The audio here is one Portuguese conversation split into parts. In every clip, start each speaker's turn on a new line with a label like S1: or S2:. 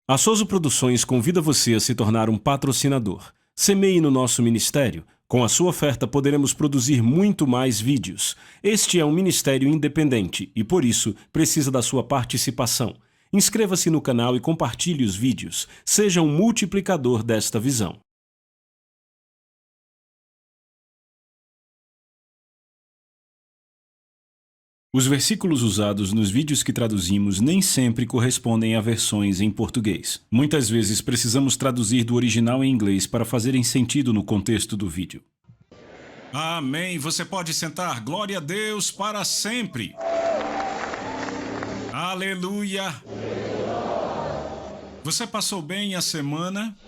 S1: A Souza Produções convida você a se tornar um patrocinador. Semeie no nosso ministério. Com a sua oferta poderemos produzir muito mais vídeos. Este é um ministério independente e, por isso, precisa da sua participação. Inscreva-se no canal e compartilhe os vídeos. Seja um multiplicador desta visão. Os versículos usados nos vídeos que traduzimos nem sempre correspondem a versões em português. Muitas vezes precisamos traduzir do original em inglês para fazerem sentido no contexto do vídeo. Amém. Você pode sentar. Glória a Deus para sempre. Aleluia. Você passou bem a semana?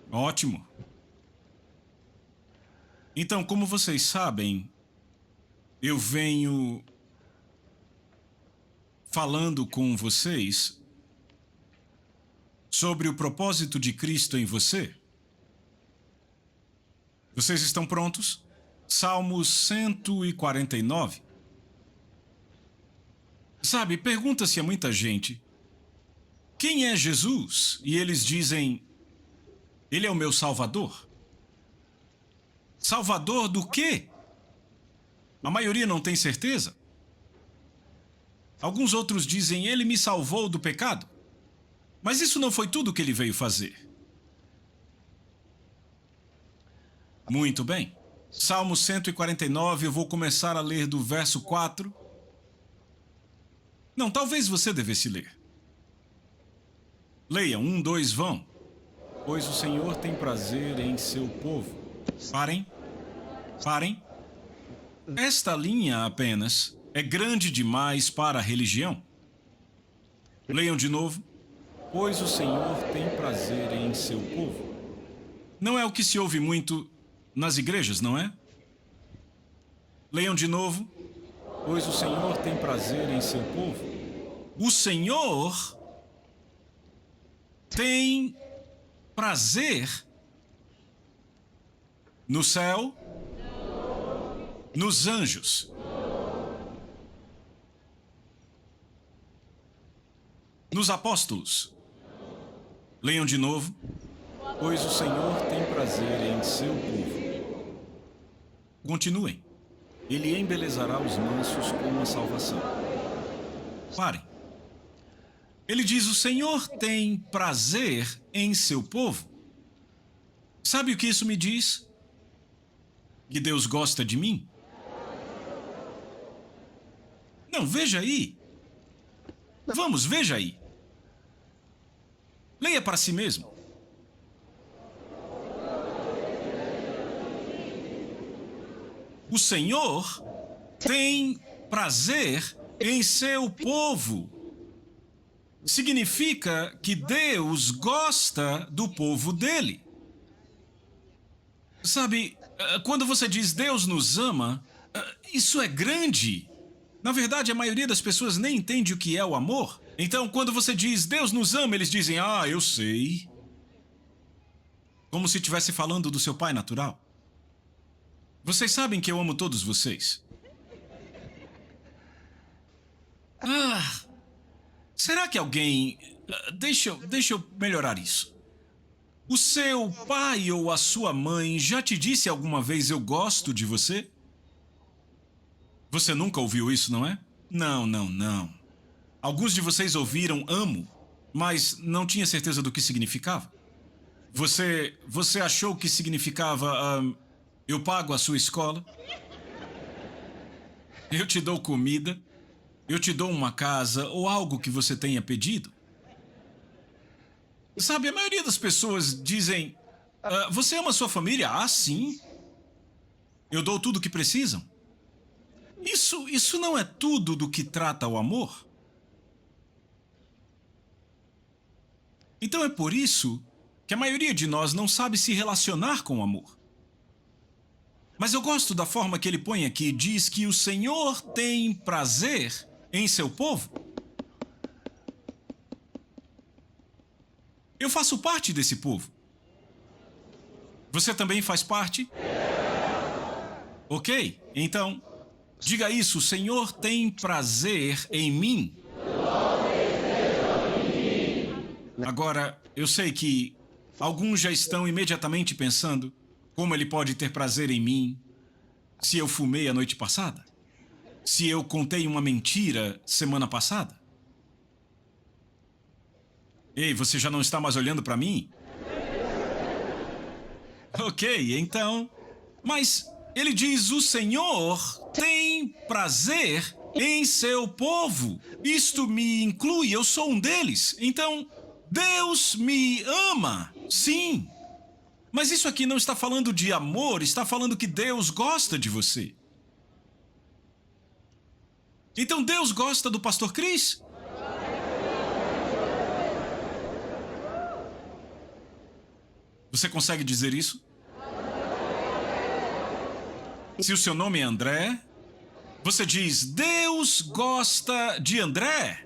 S1: Ótimo. Então, como vocês sabem, eu venho falando com vocês sobre o propósito de Cristo em você. Vocês estão prontos? Salmos 149. Sabe, pergunta-se a muita gente, quem é Jesus? E eles dizem, ele é o meu Salvador. Salvador do quê? A maioria não tem certeza. Alguns outros dizem, ele me salvou do pecado. Mas isso não foi tudo o que ele veio fazer. Muito bem. Salmo 149, eu vou começar a ler do verso 4. Não, talvez você devesse ler. Leia, 1, 2, vão. Pois o Senhor tem prazer em seu povo. Parem. Parem. Esta linha apenas é grande demais para a religião. Leiam de novo. Pois o Senhor tem prazer em seu povo. Não é o que se ouve muito nas igrejas, não é? Leiam de novo. Pois o Senhor tem prazer em seu povo. O Senhor tem prazer no céu, nos anjos. Nos apóstolos. Leiam de novo. Pois o Senhor tem prazer em seu povo. Continuem. Ele embelezará os mansos com a salvação. Parem. Ele diz, o Senhor tem prazer em seu povo. Sabe o que isso me diz? Que Deus gosta de mim? Não, veja aí. Vamos, veja aí. Leia para si mesmo. O Senhor tem prazer em seu povo. Significa que Deus gosta do povo dele. Sabe, quando você diz Deus nos ama, isso é grande. Na verdade, a maioria das pessoas nem entende o que é o amor. Então, quando você diz Deus nos ama, eles dizem, ah, eu sei. Como se estivesse falando do seu pai natural. Vocês sabem que eu amo todos vocês. Será que alguém... Deixa eu melhorar isso. O seu pai ou a sua mãe já te disse alguma vez eu gosto de você? Você nunca ouviu isso, não é? Não, não, não. Alguns de vocês ouviram amo, mas não tinha certeza do que significava. Você achou que significava eu pago a sua escola, eu te dou comida, eu te dou uma casa ou algo que você tenha pedido? Sabe, a maioria das pessoas dizem, você ama sua família? Ah, sim. Eu dou tudo o que precisam. Isso não é tudo do que trata o amor? Então é por isso que a maioria de nós não sabe se relacionar com o amor. Mas eu gosto da forma que ele põe aqui, diz que o Senhor tem prazer em seu povo. Eu faço parte desse povo. Você também faz parte? Ok, então, diga isso, o Senhor tem prazer em mim. Agora, eu sei que alguns já estão imediatamente pensando como ele pode ter prazer em mim se eu fumei a noite passada, se eu contei uma mentira semana passada. Ei, você já não está mais olhando para mim? Ok, então. Mas ele diz: o Senhor tem prazer em seu povo. Isto me inclui, eu sou um deles. Então, Deus me ama. Sim. Mas isso aqui não está falando de amor, está falando que Deus gosta de você. Então Deus gosta do pastor Chris? Você consegue dizer isso? Se o seu nome é André, você diz: Deus gosta de André.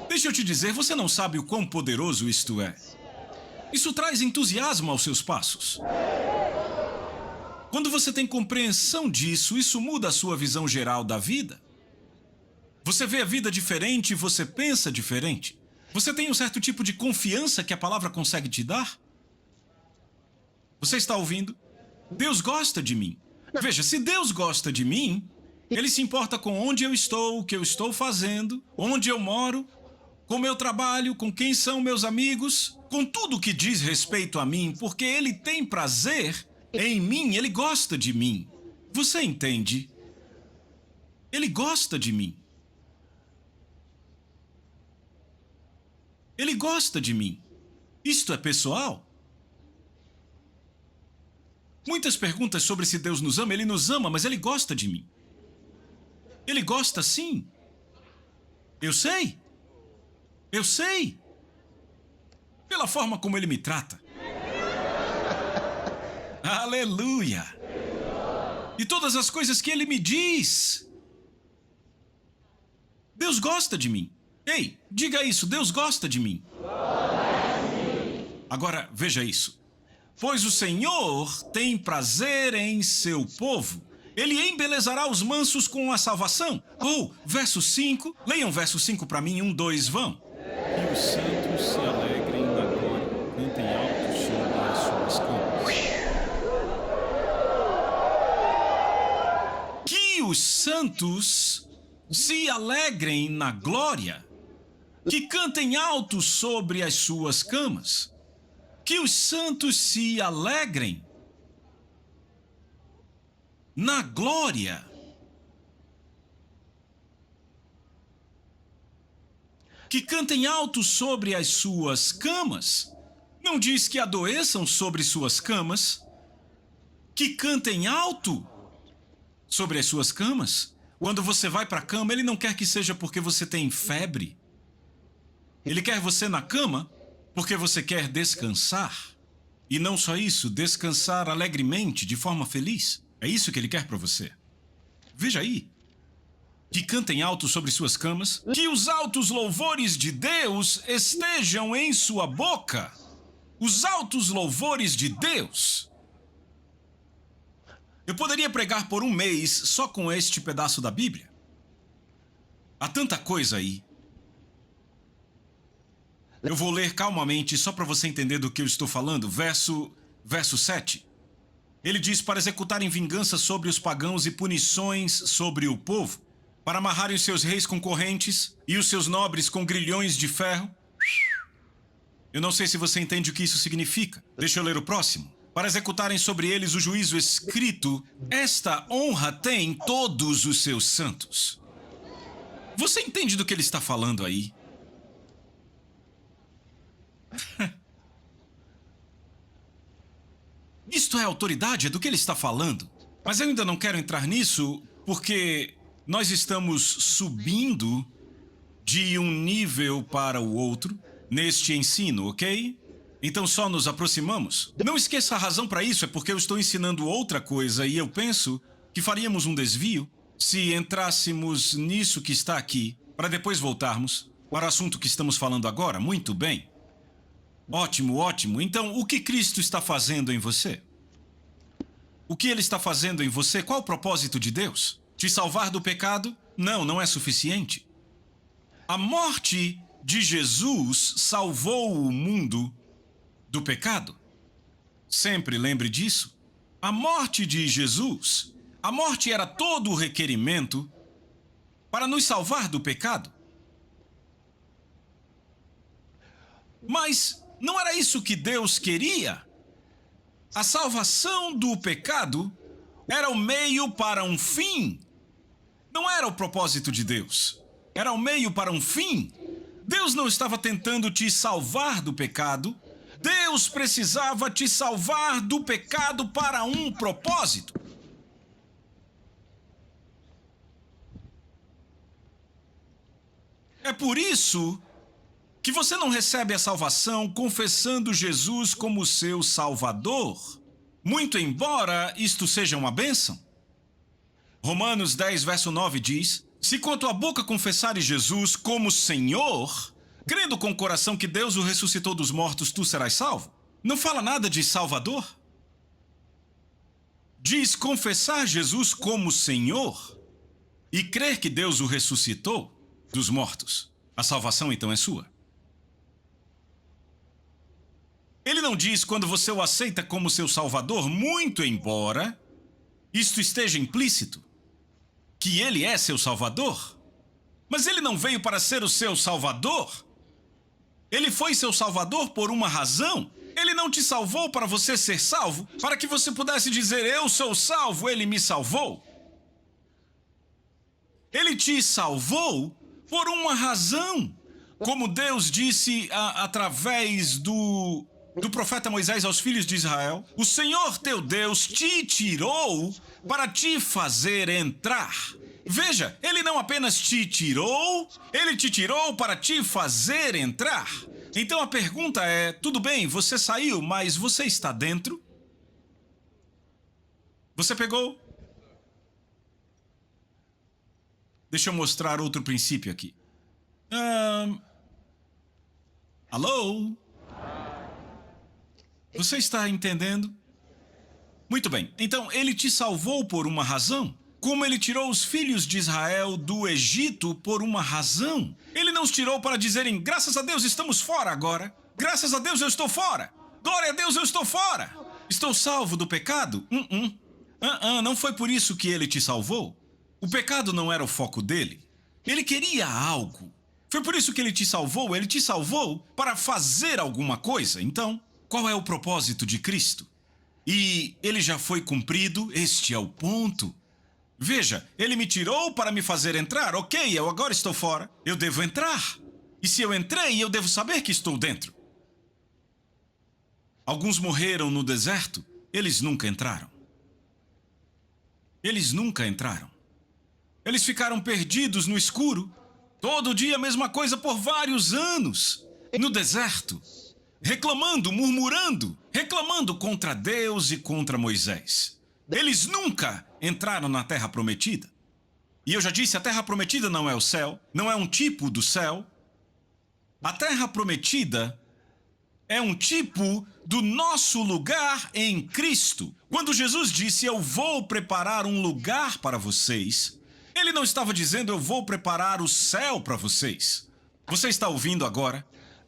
S1: Deixa eu te dizer, você não sabe o quão poderoso isto é. Isso traz entusiasmo aos seus passos. Quando você tem compreensão disso, isso muda a sua visão geral da vida. Você vê a vida diferente e você pensa diferente. Você tem um certo tipo de confiança que a palavra consegue te dar? Você está ouvindo? Deus gosta de mim. Veja, se Deus gosta de mim, Ele se importa com onde eu estou, o que eu estou fazendo, onde eu moro, com meu trabalho, com quem são meus amigos, com tudo que diz respeito a mim, porque Ele tem prazer em mim, Ele gosta de mim. Você entende? Ele gosta de mim. Ele gosta de mim. Isto é pessoal. Muitas perguntas sobre se Deus nos ama. Ele nos ama, mas Ele gosta de mim. Ele gosta sim. Eu sei. Eu sei. Pela forma como Ele me trata. Aleluia. E todas as coisas que Ele me diz. Deus gosta de mim. Ei, diga isso, Deus gosta de mim. Agora, veja isso. Pois o Senhor tem prazer em seu povo. Ele embelezará os mansos com a salvação. Verso 5. Leiam verso 5 para mim. 1, 2, vão.
S2: Que os santos se alegrem na glória, cantem alto sobre as suas camas.
S1: Que os santos se alegrem na glória, que cantem alto sobre as suas camas. Que os santos se alegrem na glória. Que cantem alto sobre as suas camas. Não diz que adoeçam sobre suas camas. Que cantem alto sobre as suas camas. Quando você vai para a cama, Ele não quer que seja porque você tem febre. Ele quer você na cama porque você quer descansar. E não só isso, descansar alegremente, de forma feliz. É isso que Ele quer para você. Veja aí. Que cantem alto sobre suas camas. Que os altos louvores de Deus estejam em sua boca. Os altos louvores de Deus. Eu poderia pregar por um mês só com este pedaço da Bíblia. Há tanta coisa aí. Eu vou ler calmamente só para você entender do que eu estou falando. Verso 7. Ele diz: para executarem vingança sobre os pagãos e punições sobre o povo, para amarrarem os seus reis com correntes e os seus nobres com grilhões de ferro. Eu não sei se você entende o que isso significa. Deixa eu ler o próximo. Para executarem sobre eles o juízo escrito, esta honra tem todos os seus santos. Você entende do que ele está falando aí? Isto é autoridade, é do que ele está falando. Mas eu ainda não quero entrar nisso, porque nós estamos subindo de um nível para o outro neste ensino, ok? Então só nos aproximamos. Não esqueça a razão para isso, é porque eu estou ensinando outra coisa e eu penso que faríamos um desvio se entrássemos nisso que está aqui, para depois voltarmos para o assunto que estamos falando agora. Muito bem. Ótimo, ótimo. Então, o que Cristo está fazendo em você? O que Ele está fazendo em você? Qual o propósito de Deus? Te salvar do pecado? Não, não é suficiente. A morte de Jesus salvou o mundo do pecado. Sempre lembre disso. A morte de Jesus, a morte era todo o requerimento para nos salvar do pecado. Mas não era isso que Deus queria. A salvação do pecado era o meio para um fim. Não era o propósito de Deus. Era o meio para um fim. Deus não estava tentando te salvar do pecado. Deus precisava te salvar do pecado para um propósito. É por isso que você não recebe a salvação confessando Jesus como seu Salvador, muito embora isto seja uma bênção. Romanos 10, verso 9 diz: se com a tua boca confessares Jesus como Senhor, crendo com o coração que Deus o ressuscitou dos mortos, tu serás salvo. Não fala nada de Salvador. Diz confessar Jesus como Senhor e crer que Deus o ressuscitou dos mortos. A salvação então é sua. Ele não diz quando você o aceita como seu Salvador, muito embora isto esteja implícito, que ele é seu Salvador. Mas ele não veio para ser o seu Salvador. Ele foi seu Salvador por uma razão. Ele não te salvou para você ser salvo, para que você pudesse dizer, eu sou salvo, ele me salvou. Ele te salvou por uma razão. Como Deus disse através do profeta Moisés aos filhos de Israel, o Senhor teu Deus te tirou para te fazer entrar. Veja, ele não apenas te tirou, ele te tirou para te fazer entrar. Então a pergunta é, tudo bem, você saiu, mas você está dentro? Você pegou? Deixa eu mostrar outro princípio aqui. Alô? Você está entendendo? Muito bem. Então, ele te salvou por uma razão. Como ele tirou os filhos de Israel do Egito por uma razão. Ele não os tirou para dizerem, graças a Deus estamos fora agora. Graças a Deus eu estou fora. Glória a Deus eu estou fora. Estou salvo do pecado? Não foi por isso que ele te salvou. O pecado não era o foco dele. Ele queria algo. Foi por isso que ele te salvou. Ele te salvou para fazer alguma coisa. Então, qual é o propósito de Cristo? E ele já foi cumprido, este é o ponto. Veja, ele me tirou para me fazer entrar. Ok, eu agora estou fora. Eu devo entrar. E se eu entrei, eu devo saber que estou dentro. Alguns morreram no deserto. Eles nunca entraram. Eles nunca entraram. Eles ficaram perdidos no escuro. Todo dia a mesma coisa por vários anos. No deserto. Reclamando, murmurando. Reclamando contra Deus e contra Moisés. Eles nunca entraram na Terra Prometida. E eu já disse, a Terra Prometida não é o céu. Não é um tipo do céu. A Terra Prometida é um tipo do nosso lugar em Cristo. Quando Jesus disse, eu vou preparar um lugar para vocês, ele não estava dizendo, eu vou preparar o céu para vocês. Você está ouvindo agora?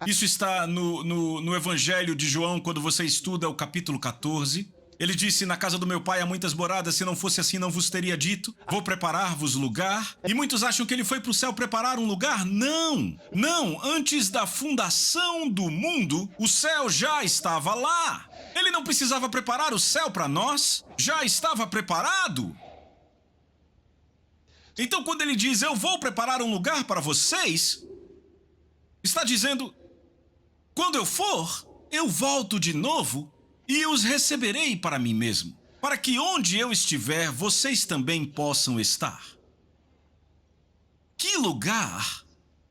S1: Isso está no Evangelho de João, quando você estuda o capítulo 14. Ele disse, na casa do meu pai há muitas moradas, se não fosse assim não vos teria dito, vou preparar-vos lugar. E muitos acham que ele foi para o céu preparar um lugar. Não, antes da fundação do mundo, o céu já estava lá. Ele não precisava preparar o céu para nós, já estava preparado. Então quando ele diz, eu vou preparar um lugar para vocês, está dizendo, quando eu for, eu volto de novo e os receberei para mim mesmo, para que onde eu estiver, vocês também possam estar. Que lugar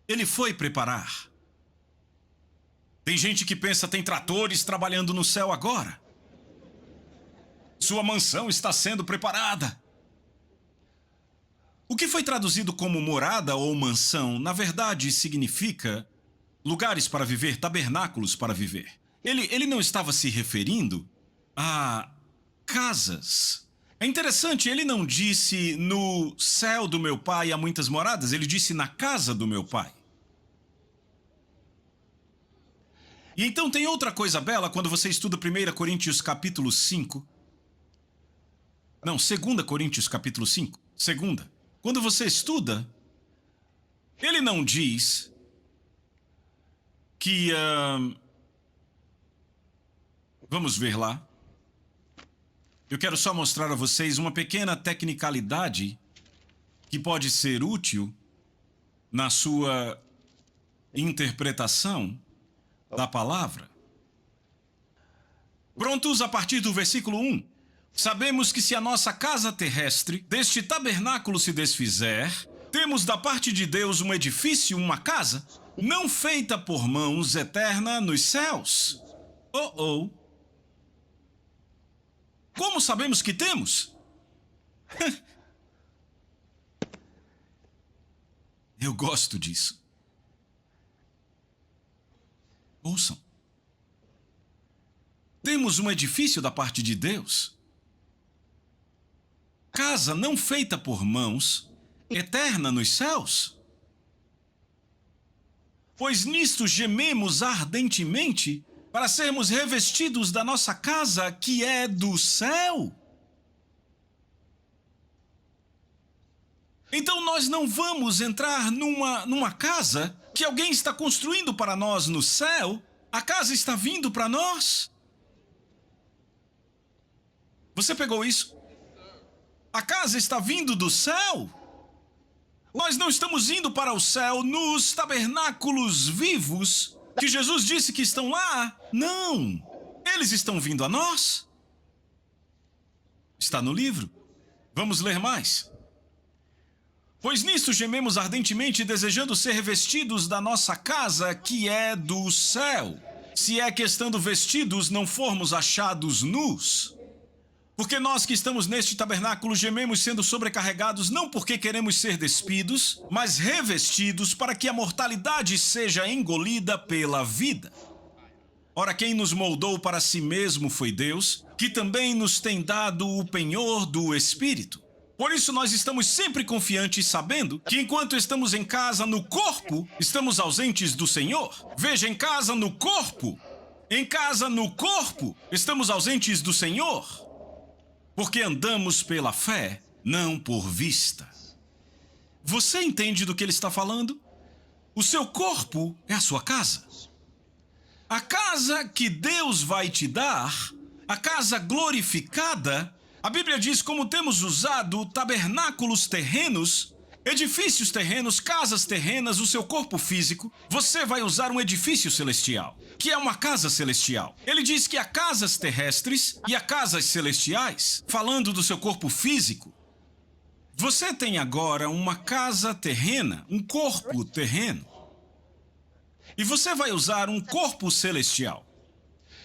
S1: ele foi preparar? Tem gente que pensa, tem tratores trabalhando no céu agora. Sua mansão está sendo preparada. O que foi traduzido como morada ou mansão, na verdade significa lugares para viver, tabernáculos para viver. Ele não estava se referindo a casas. É interessante, ele não disse no céu do meu pai há muitas moradas, ele disse na casa do meu pai. E então tem outra coisa bela quando você estuda 1 Coríntios capítulo 5. Não, 2 Coríntios capítulo 5. Segunda. Quando você estuda, ele não diz que... Vamos ver lá. Eu quero só mostrar a vocês uma pequena tecnicalidade que pode ser útil na sua interpretação da palavra. Prontos a partir do versículo 1. Sabemos que se a nossa casa terrestre deste tabernáculo se desfizer, temos da parte de Deus um edifício, uma casa, não feita por mãos, eterna nos céus. Como sabemos que temos? Eu gosto disso. Ouçam. Temos um edifício da parte de Deus. Casa não feita por mãos, eterna nos céus. Pois nisto gememos ardentemente para sermos revestidos da nossa casa que é do céu. Então nós não vamos entrar numa casa que alguém está construindo para nós no céu. A casa está vindo para nós. Você pegou isso? A casa está vindo do céu. Nós não estamos indo para o céu nos tabernáculos vivos que Jesus disse que estão lá. Não. Eles estão vindo a nós. Está no livro. Vamos ler mais. Pois nisto gememos ardentemente, desejando ser revestidos da nossa casa, que é do céu. Se é que estando vestidos não formos achados nus. Porque nós que estamos neste tabernáculo gememos sendo sobrecarregados, não porque queremos ser despidos, mas revestidos para que a mortalidade seja engolida pela vida. Ora, quem nos moldou para si mesmo foi Deus, que também nos tem dado o penhor do Espírito. Por isso nós estamos sempre confiantes, sabendo que enquanto estamos em casa no corpo, estamos ausentes do Senhor. Veja, em casa no corpo, estamos ausentes do Senhor. Porque andamos pela fé, não por vista. Você entende do que ele está falando? O seu corpo é a sua casa. A casa que Deus vai te dar, a casa glorificada. A Bíblia diz como temos usado tabernáculos terrenos, edifícios terrenos, casas terrenas, o seu corpo físico. Você vai usar um edifício celestial, que é uma casa celestial. Ele diz que há casas terrestres e há casas celestiais. Falando do seu corpo físico, você tem agora uma casa terrena, um corpo terreno. E você vai usar um corpo celestial.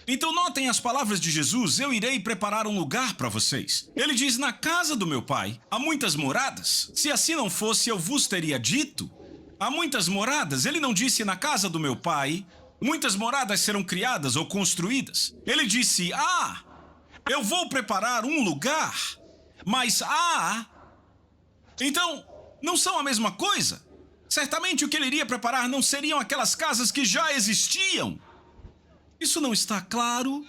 S1: Então notem as palavras de Jesus: eu irei preparar um lugar para vocês. Ele diz: na casa do meu pai há muitas moradas. Se assim não fosse, eu vos teria dito. Há muitas moradas. Ele não disse: na casa do meu pai muitas moradas serão criadas ou construídas. Ele disse: eu vou preparar um lugar. Mas então, não são a mesma coisa. Certamente o que ele iria preparar não seriam aquelas casas que já existiam. Isso não está claro?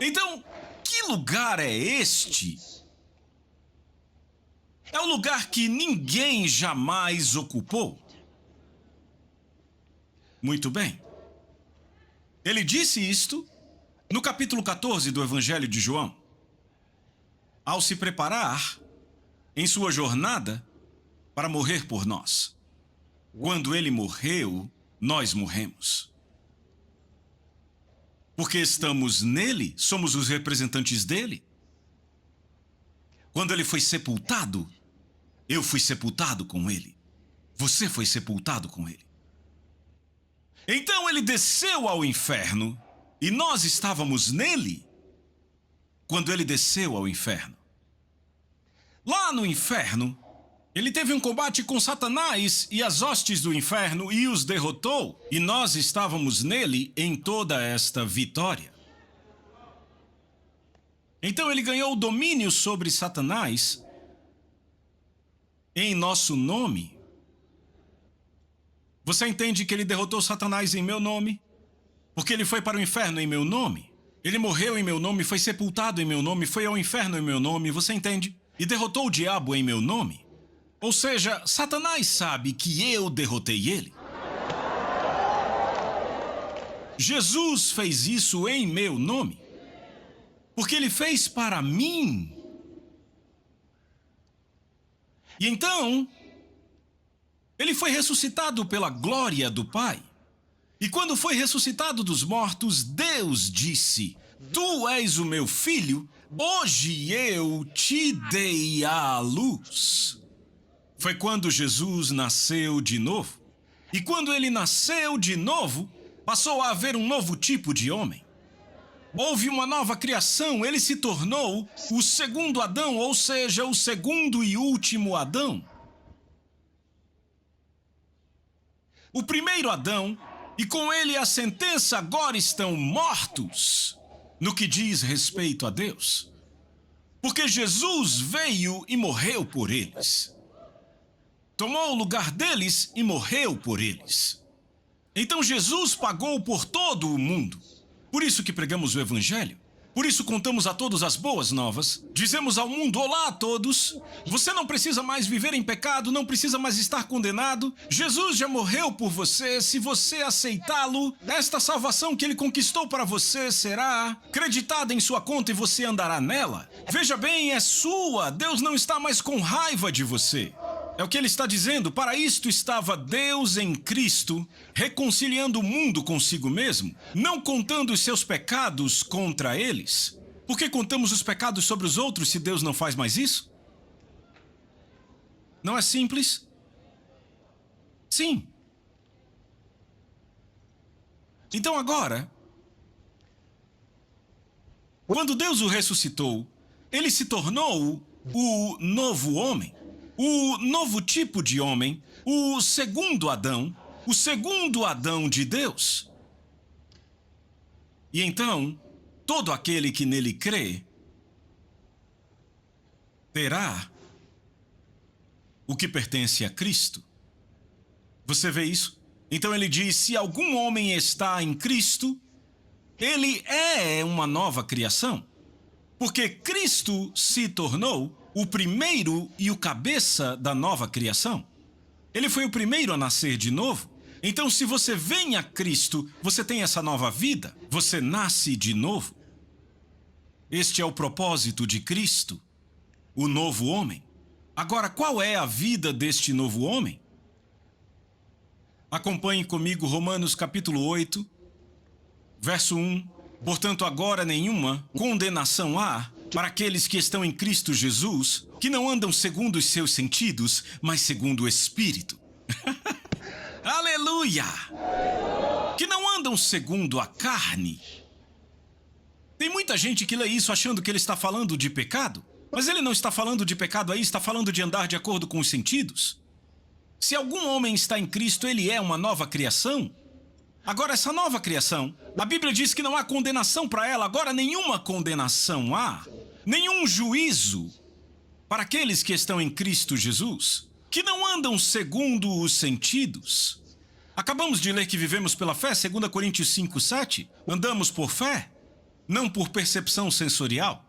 S1: Então, que lugar é este? É o lugar que ninguém jamais ocupou. Muito bem. Ele disse isto no capítulo 14 do Evangelho de João. Ao se preparar em sua jornada para morrer por nós. Quando ele morreu, nós morremos. Porque estamos nele, somos os representantes dele. Quando ele foi sepultado, eu fui sepultado com ele. Você foi sepultado com ele. Então ele desceu ao inferno e nós estávamos nele quando ele desceu ao inferno. Lá no inferno, ele teve um combate com Satanás e as hostes do inferno e os derrotou. E nós estávamos nele em toda esta vitória. Então ele ganhou o domínio sobre Satanás em nosso nome. Você entende que ele derrotou Satanás em meu nome? Porque ele foi para o inferno em meu nome. Ele morreu em meu nome, foi sepultado em meu nome, foi ao inferno em meu nome, você entende? E derrotou o diabo em meu nome. Ou seja, Satanás sabe que eu derrotei ele. Jesus fez isso em meu nome. Porque ele fez para mim. E então, ele foi ressuscitado pela glória do Pai. E quando foi ressuscitado dos mortos, Deus disse: Tu és o meu filho, hoje eu te dei à luz. Foi quando Jesus nasceu de novo. E quando ele nasceu de novo, passou a haver um novo tipo de homem. Houve uma nova criação, ele se tornou o segundo Adão, ou seja, o segundo e último Adão. O primeiro Adão, e com ele a sentença, agora estão mortos no que diz respeito a Deus. Porque Jesus veio e morreu por eles. Tomou o lugar deles e morreu por eles. Então Jesus pagou por todo o mundo. Por isso que pregamos o Evangelho. Por isso contamos a todos as boas novas. Dizemos ao mundo: olá a todos. Você não precisa mais viver em pecado, não precisa mais estar condenado. Jesus já morreu por você. Se você aceitá-lo, esta salvação que ele conquistou para você será creditada em sua conta e você andará nela. Veja bem, é sua. Deus não está mais com raiva de você. É o que ele está dizendo. Para isto estava Deus em Cristo, reconciliando o mundo consigo mesmo, não contando os seus pecados contra eles. Por que contamos os pecados sobre os outros se Deus não faz mais isso? Não é simples? Sim. Então agora, quando Deus o ressuscitou, ele se tornou o novo homem. O novo tipo de homem, o segundo Adão de Deus. E então, todo aquele que nele crê terá o que pertence a Cristo. Você vê isso? Então ele diz: se algum homem está em Cristo, ele é uma nova criação. Porque Cristo se tornou o primeiro e o cabeça da nova criação. Ele foi o primeiro a nascer de novo. Então, se você vem a Cristo, você tem essa nova vida. Você nasce de novo. Este é o propósito de Cristo, o novo homem. Agora, qual é a vida deste novo homem? Acompanhe comigo Romanos capítulo 8, verso 1. Portanto, agora nenhuma condenação há para aqueles que estão em Cristo Jesus, que não andam segundo os seus sentidos, mas segundo o Espírito. Aleluia! Que não andam segundo a carne. Tem muita gente que lê isso achando que ele está falando de pecado, mas ele não está falando de pecado aí, está falando de andar de acordo com os sentidos. Se algum homem está em Cristo, ele é uma nova criação. Agora, essa nova criação, a Bíblia diz que não há condenação para ela. Agora, nenhuma condenação há, nenhum juízo para aqueles que estão em Cristo Jesus, que não andam segundo os sentidos. Acabamos de ler que vivemos pela fé, 2 Coríntios 5:7. Andamos por fé, não por percepção sensorial,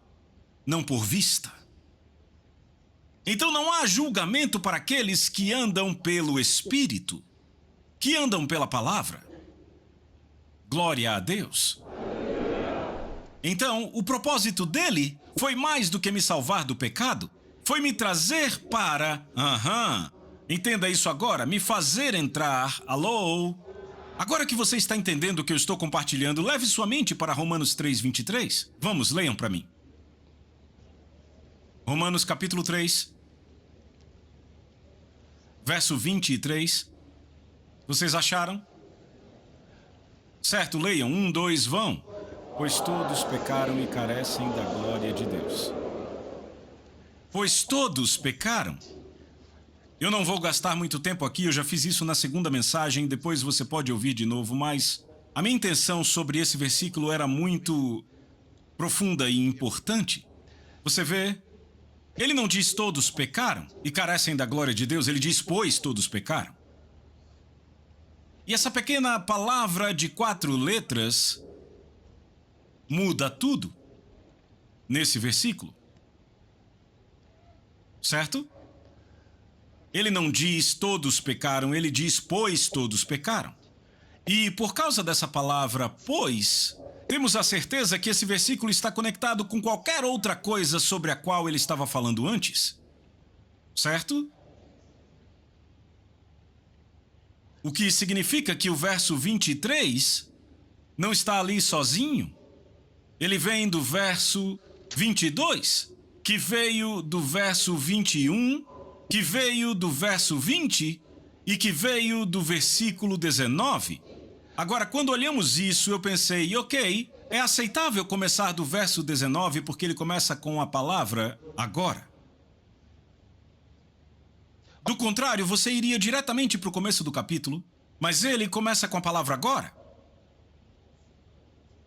S1: não por vista. Então não há julgamento para aqueles que andam pelo Espírito, que andam pela palavra. Glória a Deus. Então, o propósito dele foi mais do que me salvar do pecado. Foi me trazer para... Entenda isso agora. Me fazer entrar... Alô? Agora que você está entendendo o que eu estou compartilhando, leve sua mente para Romanos 3:23. Vamos, leiam para mim. Romanos capítulo 3, verso 23. Vocês acharam? Certo, leiam. 1, 2, vão.
S2: Pois todos pecaram e carecem da glória de Deus.
S1: Pois todos pecaram. Eu não vou gastar muito tempo aqui, eu já fiz isso na segunda mensagem, depois você pode ouvir de novo, mas a minha intenção sobre esse versículo era muito profunda e importante. Você vê, ele não diz todos pecaram e carecem da glória de Deus, ele diz pois todos pecaram. E essa pequena palavra de 4 letras muda tudo nesse versículo. Certo? Ele não diz todos pecaram, ele diz pois todos pecaram. E por causa dessa palavra pois, temos a certeza que esse versículo está conectado com qualquer outra coisa sobre a qual ele estava falando antes. Certo? O que significa que o verso 23 não está ali sozinho. Ele vem do verso 22, que veio do verso 21, que veio do verso 20 e que veio do versículo 19. Agora, quando olhamos isso, eu pensei, ok, é aceitável começar do verso 19 porque ele começa com a palavra agora. Do contrário, você iria diretamente para o começo do capítulo, mas ele começa com a palavra agora.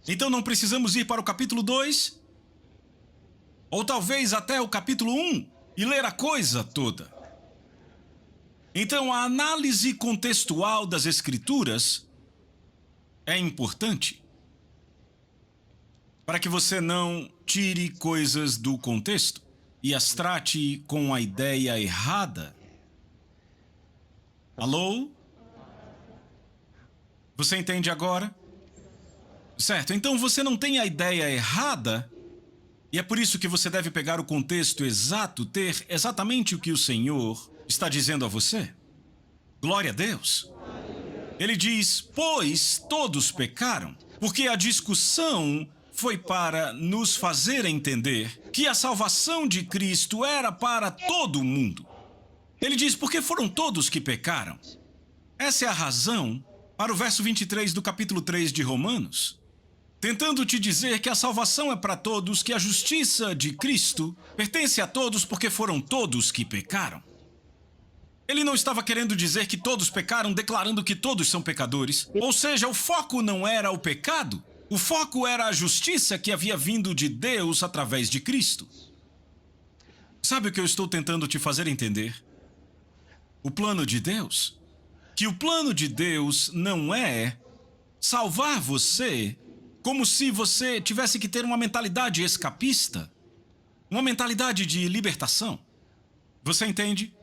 S1: Então não precisamos ir para o capítulo 2, ou talvez até o capítulo 1, e ler a coisa toda. Então a análise contextual das Escrituras é importante para que você não tire coisas do contexto e as trate com a ideia errada. Alô? Você entende agora? Certo, então você não tem a ideia errada, e é por isso que você deve pegar o contexto exato, ter exatamente o que o Senhor está dizendo a você. Glória a Deus. Ele diz, pois todos pecaram, porque a discussão foi para nos fazer entender que a salvação de Cristo era para todo o mundo. Ele diz, porque foram todos que pecaram. Essa é a razão para o verso 23 do capítulo 3 de Romanos, tentando te dizer que a salvação é para todos, que a justiça de Cristo pertence a todos porque foram todos que pecaram. Ele não estava querendo dizer que todos pecaram, declarando que todos são pecadores. Ou seja, o foco não era o pecado, o foco era a justiça que havia vindo de Deus através de Cristo. Sabe o que eu estou tentando te fazer entender? O plano de Deus. Que o plano de Deus não é salvar você como se você tivesse que ter uma mentalidade escapista, uma mentalidade de libertação. Você entende?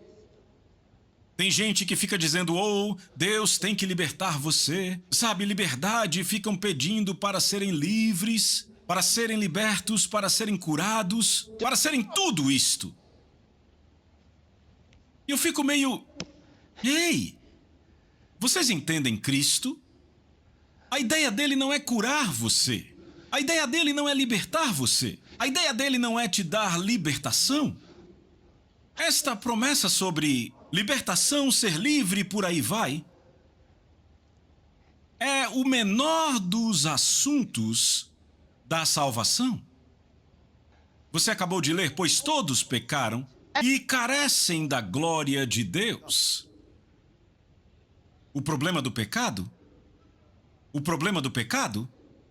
S1: Tem gente que fica dizendo, oh, Deus tem que libertar você. Sabe, liberdade, ficam pedindo para serem livres, para serem libertos, para serem curados, para serem tudo isto. E eu fico meio, ei, vocês entendem Cristo? A ideia dele não é curar você. A ideia dele não é libertar você. A ideia dele não é te dar libertação. Esta promessa sobre libertação, ser livre, por aí vai, é o menor dos assuntos da salvação. Você acabou de ler, pois todos pecaram e carecem da glória de Deus. O problema do pecado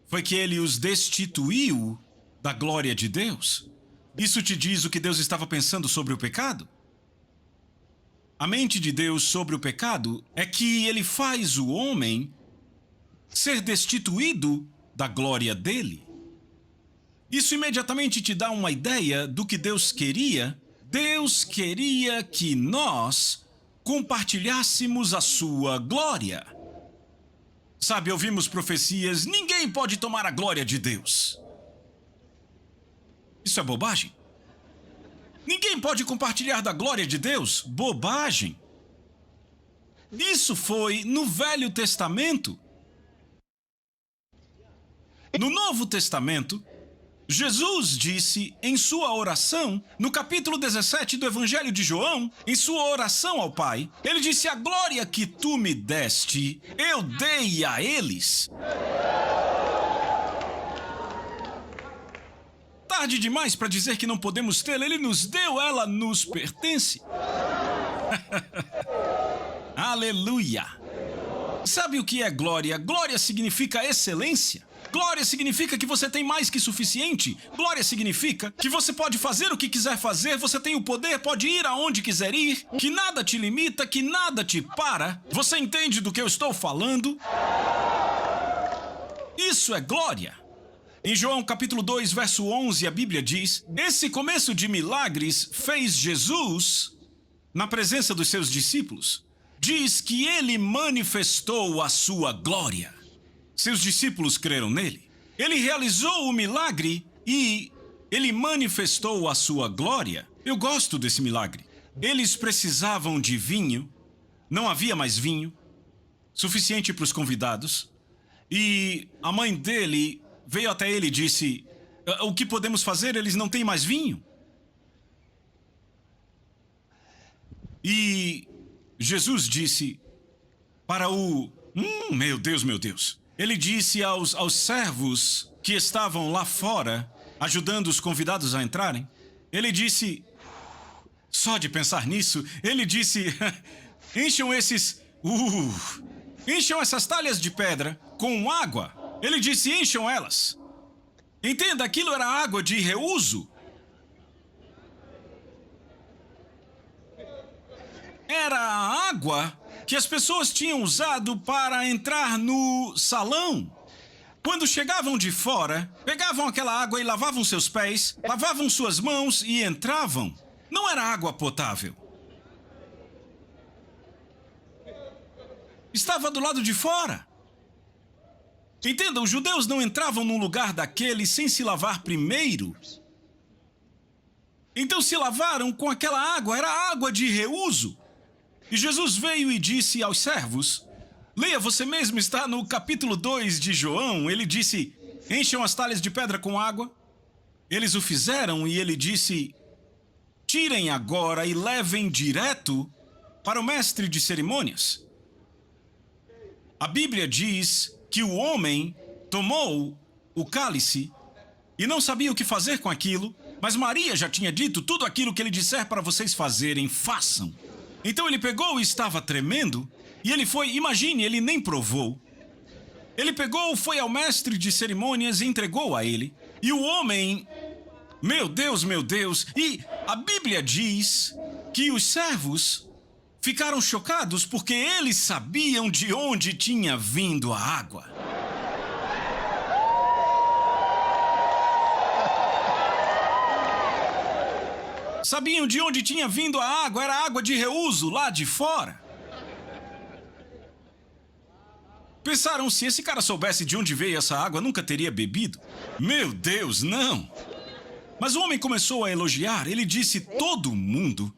S1: foi que ele os destituiu da glória de Deus. Isso te diz o que Deus estava pensando sobre o pecado? A mente de Deus sobre o pecado é que ele faz o homem ser destituído da glória dele. Isso imediatamente te dá uma ideia do que Deus queria. Deus queria que nós compartilhássemos a sua glória. Sabe, ouvimos profecias, ninguém pode tomar a glória de Deus. Isso é bobagem. Ninguém pode compartilhar da glória de Deus? Bobagem. Isso foi no Velho Testamento. No Novo Testamento, Jesus disse em sua oração, no capítulo 17 do Evangelho de João, em sua oração ao Pai, ele disse, a glória que tu me deste, eu dei a eles. Tarde demais para dizer que não podemos tê-la, ele nos deu, ela nos pertence. Aleluia! Sabe o que é glória? Glória significa excelência. Glória significa que você tem mais que suficiente. Glória significa que você pode fazer o que quiser fazer, você tem o poder, pode ir aonde quiser ir, que nada te limita, que nada te para. Você entende do que eu estou falando? Isso é glória. Em João capítulo 2, verso 11, a Bíblia diz: esse começo de milagres fez Jesus na presença dos seus discípulos. Diz que ele manifestou a sua glória. Seus discípulos creram nele. Ele realizou o milagre e ele manifestou a sua glória. Eu gosto desse milagre. Eles precisavam de vinho. Não havia mais vinho suficiente para os convidados. E a mãe dele veio até ele e disse: o que podemos fazer? Eles não têm mais vinho. E Jesus disse para o... meu Deus, meu Deus. Ele disse aos servos que estavam lá fora, ajudando os convidados a entrarem, ele disse, só de pensar nisso, ele disse, encham essas talhas de pedra com água. Ele disse, encham elas. Entenda, aquilo era água de reuso. Era a água que as pessoas tinham usado para entrar no salão. Quando chegavam de fora, pegavam aquela água e lavavam seus pés, lavavam suas mãos e entravam. Não era água potável. Estava do lado de fora. Entenda, os judeus não entravam num lugar daquele sem se lavar primeiro. Então se lavaram com aquela água, era água de reuso. E Jesus veio e disse aos servos, leia você mesmo, está no capítulo 2 de João, ele disse, encham as talhas de pedra com água. Eles o fizeram e ele disse, tirem agora e levem direto para o mestre de cerimônias. A Bíblia diz que o homem tomou o cálice e não sabia o que fazer com aquilo, mas Maria já tinha dito, tudo aquilo que ele disser para vocês fazerem, façam. Então ele pegou e estava tremendo, e ele foi, imagine, ele nem provou. Ele pegou, foi ao mestre de cerimônias e entregou a ele. E o homem, meu Deus, e a Bíblia diz que os servos ficaram chocados porque eles sabiam de onde tinha vindo a água. Sabiam de onde tinha vindo a água, era água de reuso lá de fora. Pensaram, se esse cara soubesse de onde veio essa água, nunca teria bebido. Meu Deus, não! Mas o homem começou a elogiar, ele disse, todo mundo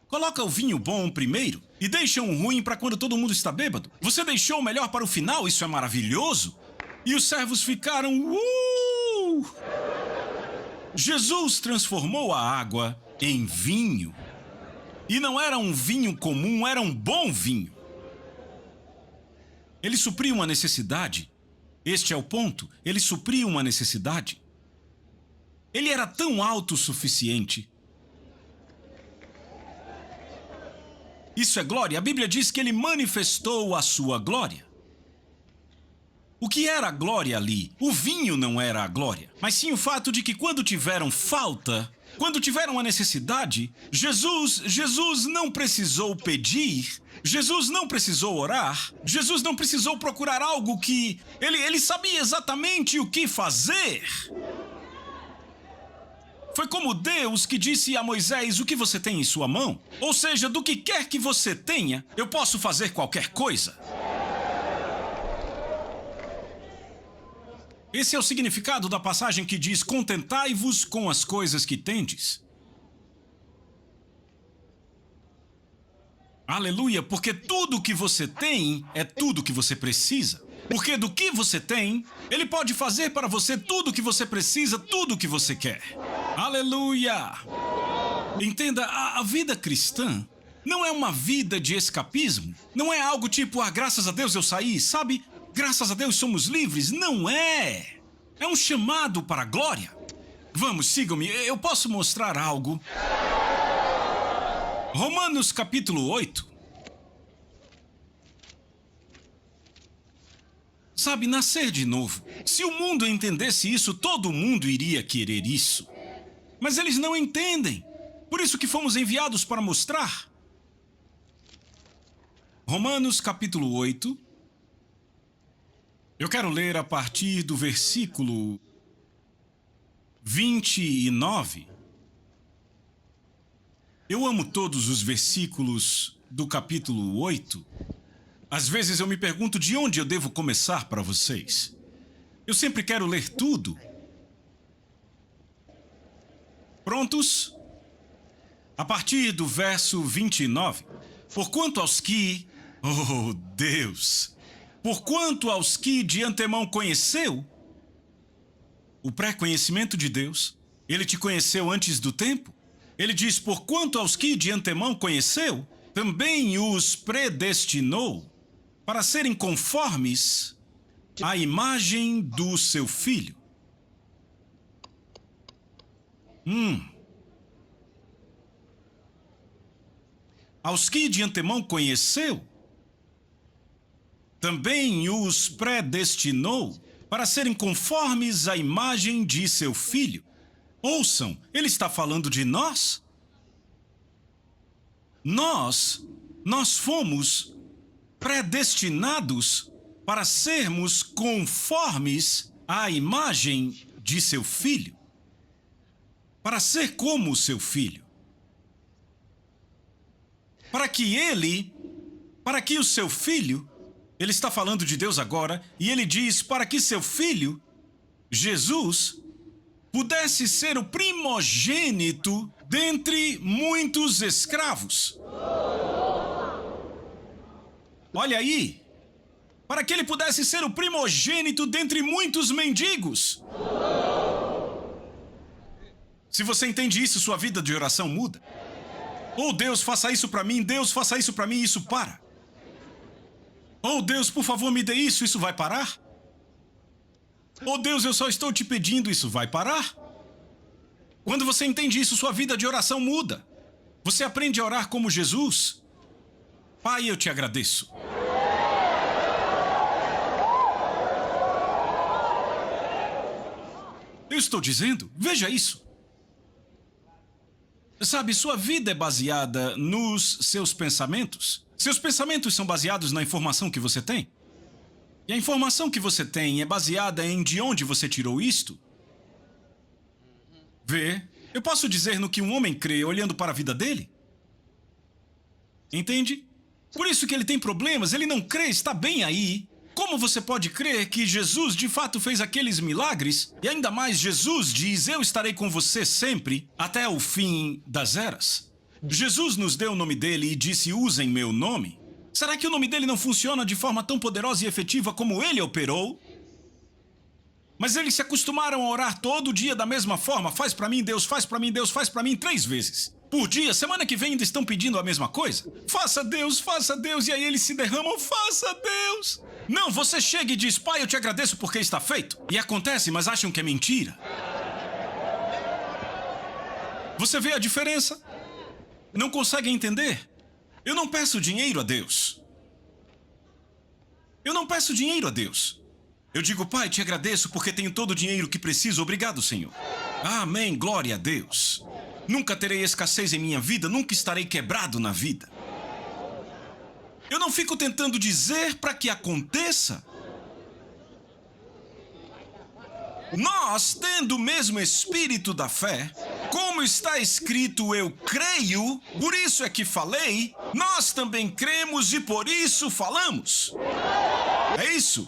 S1: coloca o vinho bom primeiro e deixa um ruim para quando todo mundo está bêbado. Você deixou o melhor para o final, isso é maravilhoso. E os servos ficaram, Jesus transformou a água em vinho. E não era um vinho comum, era um bom vinho. Ele supriu uma necessidade. Este é o ponto. Ele supriu uma necessidade. Ele era tão autossuficiente. Isso é glória. A Bíblia diz que ele manifestou a sua glória. O que era a glória ali? O vinho não era a glória, mas sim o fato de que quando tiveram falta, quando tiveram a necessidade, Jesus não precisou pedir, Jesus não precisou orar, Jesus não precisou procurar algo que... Ele sabia exatamente o que fazer. Foi como Deus que disse a Moisés, o que você tem em sua mão? Ou seja, do que quer que você tenha, eu posso fazer qualquer coisa. Esse é o significado da passagem que diz, contentai-vos com as coisas que tendes. Aleluia, porque tudo que você tem é tudo que você precisa. Porque do que você tem, ele pode fazer para você tudo o que você precisa, tudo o que você quer. Aleluia! Entenda, a vida cristã não é uma vida de escapismo. Não é algo tipo, graças a Deus eu saí, sabe? Graças a Deus somos livres. Não é. É um chamado para a glória. Vamos, sigam-me. Eu posso mostrar algo. Romanos capítulo 8. Sabe, nascer de novo. Se o mundo entendesse isso, todo mundo iria querer isso. Mas eles não entendem. Por isso que fomos enviados para mostrar. Romanos capítulo 8. Eu quero ler a partir do versículo 29. Eu amo todos os versículos do capítulo 8. Às vezes eu me pergunto de onde eu devo começar para vocês. Eu sempre quero ler tudo. Prontos? A partir do verso 29. Porquanto aos que... Oh, Deus! Porquanto aos que de antemão conheceu, o pré-conhecimento de Deus, ele te conheceu antes do tempo. Ele diz, porquanto aos que de antemão conheceu, também os predestinou para serem conformes à imagem do seu Filho. Aos que de antemão conheceu, também os predestinou para serem conformes à imagem de seu Filho. Ouçam, ele está falando de nós. Nós fomos predestinados para sermos conformes à imagem de seu Filho. Para ser como o seu Filho. Para que o seu Filho, ele está falando de Deus agora, e ele diz para que seu Filho, Jesus, pudesse ser o primogênito dentre muitos escravos. Olha aí, para que ele pudesse ser o primogênito dentre muitos mendigos. Se você entende isso, sua vida de oração muda. Oh, Deus, faça isso para mim, Deus, faça isso para mim, isso para. Oh, Deus, por favor, me dê isso, isso vai parar? Oh, Deus, eu só estou te pedindo, isso vai parar? Quando você entende isso, sua vida de oração muda. Você aprende a orar como Jesus. Pai, eu te agradeço. Eu estou dizendo, veja isso. Sabe, sua vida é baseada nos seus pensamentos. Seus pensamentos são baseados na informação que você tem. E a informação que você tem é baseada em de onde você tirou isto. Vê, eu posso dizer no que um homem crê olhando para a vida dele. Entende? Por isso que ele tem problemas, ele não crê, está bem aí. Como você pode crer que Jesus de fato fez aqueles milagres? E ainda mais, Jesus diz, eu estarei com você sempre, até o fim das eras. Jesus nos deu o nome dele e disse, usem meu nome. Será que o nome dele não funciona de forma tão poderosa e efetiva como ele operou? Mas eles se acostumaram a orar todo dia da mesma forma. Faz pra mim, Deus, faz pra mim, Deus, faz pra mim 3 vezes. Por dia, semana que vem ainda estão pedindo a mesma coisa. Faça Deus, e aí eles se derramam, faça Deus. Não, você chega e diz, Pai, eu te agradeço porque está feito. E acontece, mas acham que é mentira. Você vê a diferença? Não consegue entender? Eu não peço dinheiro a Deus. Eu não peço dinheiro a Deus. Eu digo, Pai, te agradeço porque tenho todo o dinheiro que preciso. Obrigado, Senhor. Amém, glória a Deus. Nunca terei escassez em minha vida, nunca estarei quebrado na vida. Eu não fico tentando dizer para que aconteça. Nós, tendo o mesmo espírito da fé, como está escrito, eu creio, por isso é que falei, nós também cremos e por isso falamos. É isso.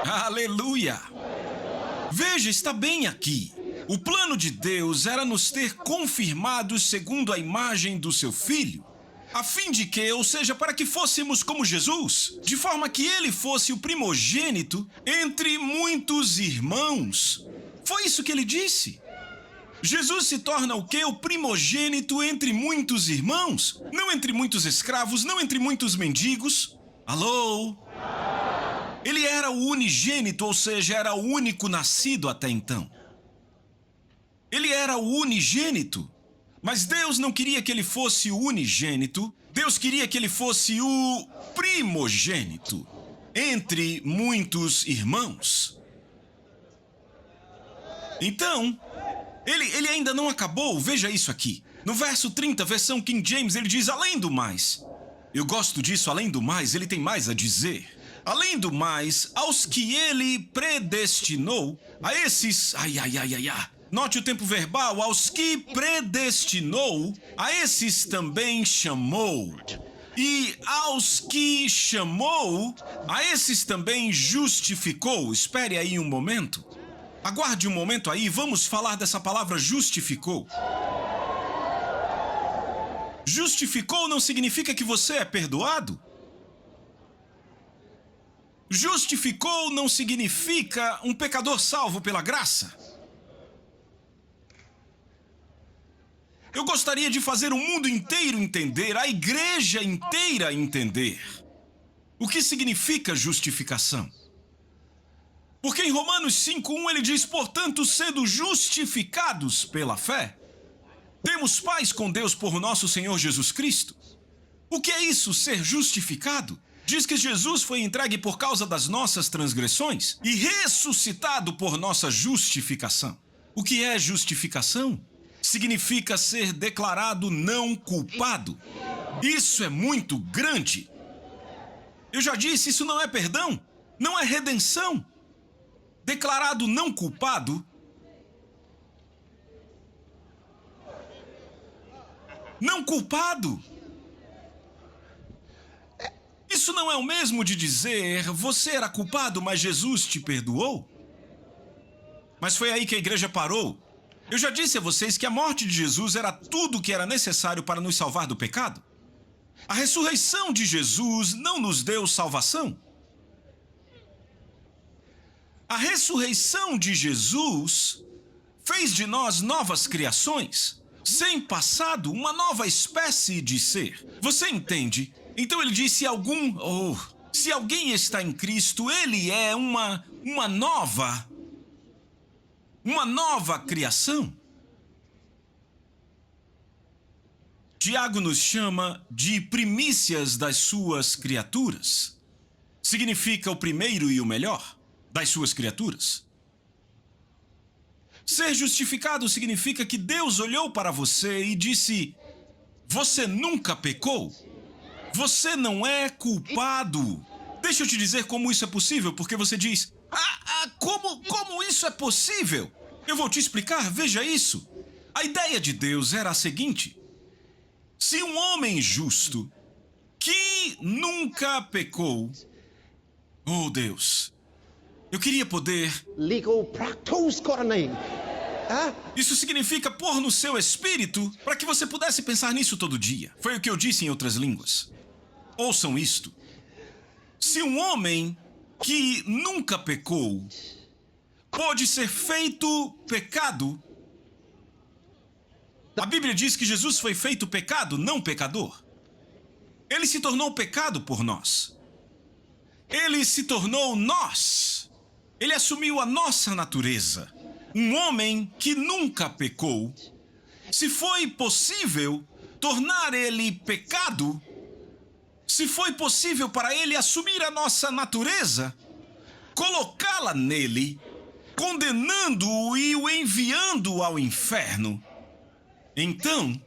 S1: Aleluia! Veja, está bem aqui. O plano de Deus era nos ter confirmados segundo a imagem do seu Filho, a fim de que, ou seja, para que fôssemos como Jesus, de forma que ele fosse o primogênito entre muitos irmãos. Foi isso que ele disse. Jesus se torna o quê? O primogênito entre muitos irmãos, não entre muitos escravos, não entre muitos mendigos. Alô? Ele era o unigênito, ou seja, era o único nascido até então. Ele era o unigênito, mas Deus não queria que ele fosse o unigênito, Deus queria que ele fosse o primogênito. entre muitos irmãos. Então, ele ainda não acabou. Veja isso aqui. No verso 30, versão King James, ele diz, além do mais. Eu gosto disso, além do mais, ele tem mais a dizer. Além do mais, aos que ele predestinou, a esses... Note o tempo verbal, aos que predestinou, a esses também chamou. E aos que chamou, a esses também justificou. Espere aí um momento. Aguarde um momento aí, vamos falar dessa palavra justificou. Justificou não significa que você é perdoado. Justificou não significa um pecador salvo pela graça. Eu gostaria de fazer o mundo inteiro entender, a igreja inteira entender, o que significa justificação. Porque em Romanos 5:1 ele diz, portanto, sendo justificados pela fé, temos paz com Deus por nosso Senhor Jesus Cristo. O que é isso, ser justificado? Diz que Jesus foi entregue por causa das nossas transgressões e ressuscitado por nossa justificação. O que é justificação? Significa ser declarado não culpado. Isso é muito grande. Eu já disse, isso não é perdão, não é redenção. Declarado não culpado não culpado. Isso não é o mesmo de dizer, você era culpado, mas Jesus te perdoou? Mas foi aí que a igreja parou. Eu já disse a vocês que a morte de Jesus era tudo o que era necessário para nos salvar do pecado. A ressurreição de Jesus não nos deu salvação. A ressurreição de Jesus fez de nós novas criações, sem passado, uma nova espécie de ser. Você entende? Então ele diz, se alguém está em Cristo, ele é uma nova criação. Tiago nos chama de primícias das suas criaturas. Significa o primeiro e o melhor das suas criaturas. Ser justificado significa que Deus olhou para você e disse, você nunca pecou. Você não é culpado. Deixa eu te dizer como isso é possível, porque você diz, como isso é possível? Eu vou te explicar, veja isso. A ideia de Deus era a seguinte: se um homem justo, que nunca pecou, oh Deus, eu queria poder... Isso significa pôr no seu espírito para que você pudesse pensar nisso todo dia. Foi o que eu disse em outras línguas. Ouçam isto. Se um homem que nunca pecou pode ser feito pecado, a Bíblia diz que Jesus foi feito pecado, não pecador. Ele se tornou pecado por nós. Ele se tornou nós. Ele assumiu a nossa natureza. Um homem que nunca pecou, se foi possível tornar ele pecado, se foi possível para ele assumir a nossa natureza, colocá-la nele, condenando-o e o enviando ao inferno, então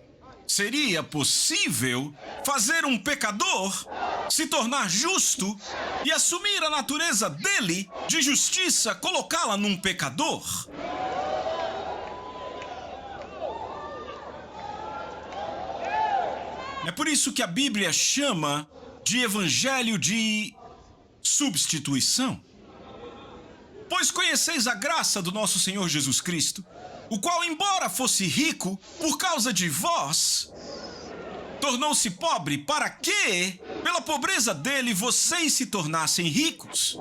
S1: seria possível fazer um pecador se tornar justo e assumir a natureza dele de justiça, colocá-la num pecador. É por isso que a Bíblia chama de evangelho de substituição. Pois conheceis a graça do nosso Senhor Jesus Cristo, o qual, embora fosse rico, por causa de vós, tornou-se pobre, para que, pela pobreza dele, vocês se tornassem ricos.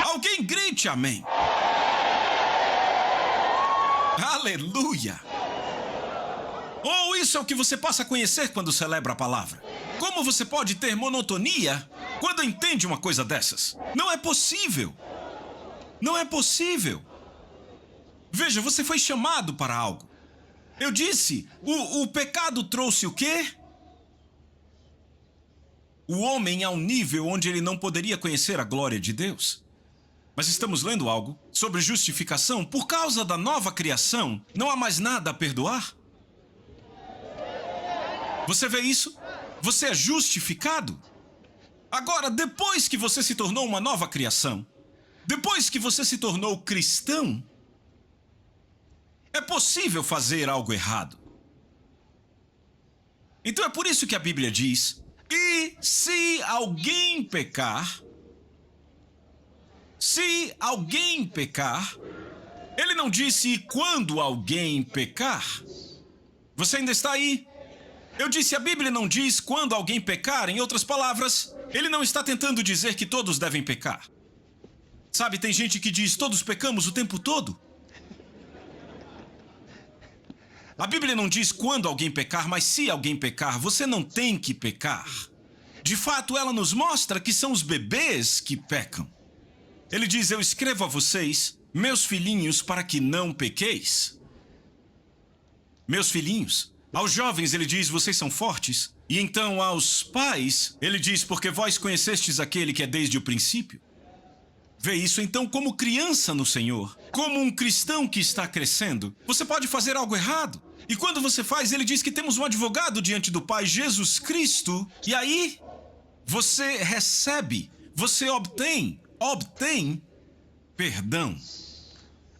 S1: Alguém grite amém. Aleluia! Ou isso é o que você passa a conhecer quando celebra a palavra. Como você pode ter monotonia quando entende uma coisa dessas? Não é possível. Não é possível. Veja, você foi chamado para algo. Eu disse, o pecado trouxe o quê? o homem a um nível onde ele não poderia conhecer a glória de Deus. Mas estamos lendo algo sobre justificação. Por causa da nova criação, não há mais nada a perdoar. Você vê isso? Você é justificado. Agora, depois que você se tornou uma nova criação, depois que você se tornou cristão, é possível fazer algo errado. Então é por isso que a Bíblia diz: e se alguém pecar, ele não disse quando alguém pecar. Você ainda está aí? Eu disse, a Bíblia não diz quando alguém pecar. Em outras palavras, ele não está tentando dizer que todos devem pecar. Sabe, tem gente que diz, todos pecamos o tempo todo. A Bíblia não diz quando alguém pecar, mas se alguém pecar, você não tem que pecar. De fato, ela nos mostra que são os bebês que pecam. Ele diz, eu escrevo a vocês, meus filhinhos, para que não pequeis. Meus filhinhos. Aos jovens ele diz, vocês são fortes. E então aos pais, ele diz, porque vós conhecestes aquele que é desde o princípio. Vê isso então como criança no Senhor, como um cristão que está crescendo. Você pode fazer algo errado. E quando você faz, ele diz que temos um advogado diante do Pai, Jesus Cristo. E aí, você recebe, você obtém perdão.